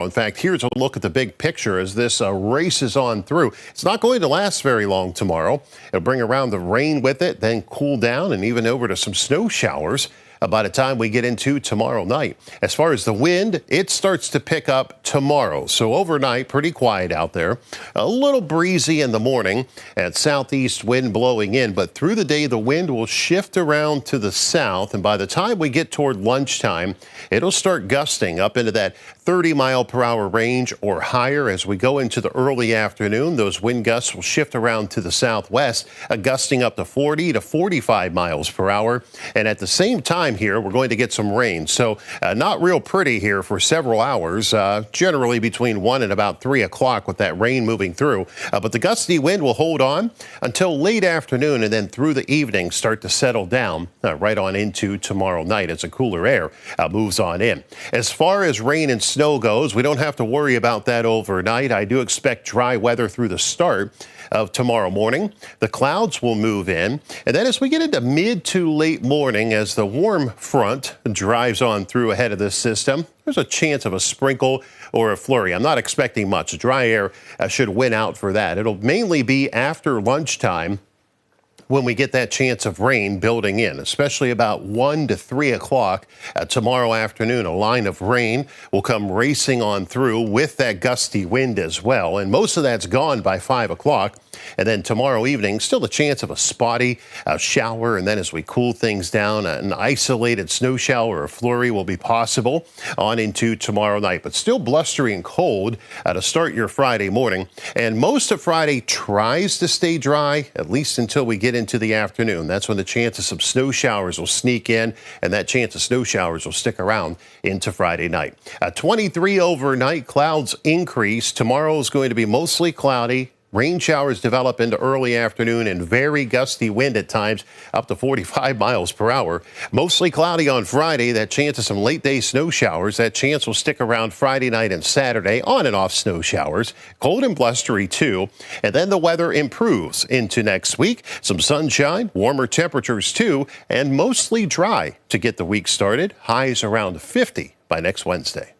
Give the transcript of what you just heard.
In fact, here's a look at the big picture as this races on through. It's not going to last very long tomorrow. It'll bring around the rain with it, then cool down and even over to some snow showers by the time we get into tomorrow night. As far as the wind, it starts to pick up tomorrow. So overnight, pretty quiet out there. A little breezy in the morning and southeast wind blowing in. But through the day, the wind will shift around to the south. And by the time we get toward lunchtime, it'll start gusting up into that 30-mile-per-hour range or higher. As we go into the early afternoon, those wind gusts will shift around to the southwest, gusting up to 40 to 45 miles per hour. And at the same time here, we're going to get some rain. So not real pretty here for several hours, generally between 1 and about 3 o'clock with that rain moving through. But the gusty wind will hold on until late afternoon and then through the evening start to settle down right on into tomorrow night as the cooler air moves on in. As far as rain and snow goes, we don't have to worry about that overnight. I do expect dry weather through the start of tomorrow morning. The clouds will move in. And then as we get into mid to late morning, as the warm front drives on through ahead of this system, there's a chance of a sprinkle or a flurry. I'm not expecting much. Dry air should win out for that. It'll mainly be after lunchtime when we get that chance of rain building in, especially about 1 to 3 o'clock tomorrow afternoon. A line of rain will come racing on through with that gusty wind as well. And most of that's gone by 5 o'clock. And then tomorrow evening, still a chance of a spotty shower. And then as we cool things down, an isolated snow shower or flurry will be possible on into tomorrow night. But still blustery and cold to start your Friday morning. And most of Friday tries to stay dry, at least until we get into the afternoon. That's when the chance of some snow showers will sneak in, and that chance of snow showers will stick around into Friday night. 23 overnight, clouds increase. Tomorrow is going to be mostly cloudy. Rain showers develop into early afternoon and very gusty wind at times up to 45 miles per hour. Mostly cloudy on Friday. That chance of some late day snow showers. That chance will stick around Friday night and Saturday. On and off snow showers. Cold and blustery too. And then the weather improves into next week. Some sunshine, warmer temperatures too, and mostly dry to get the week started. Highs around 50 by next Wednesday.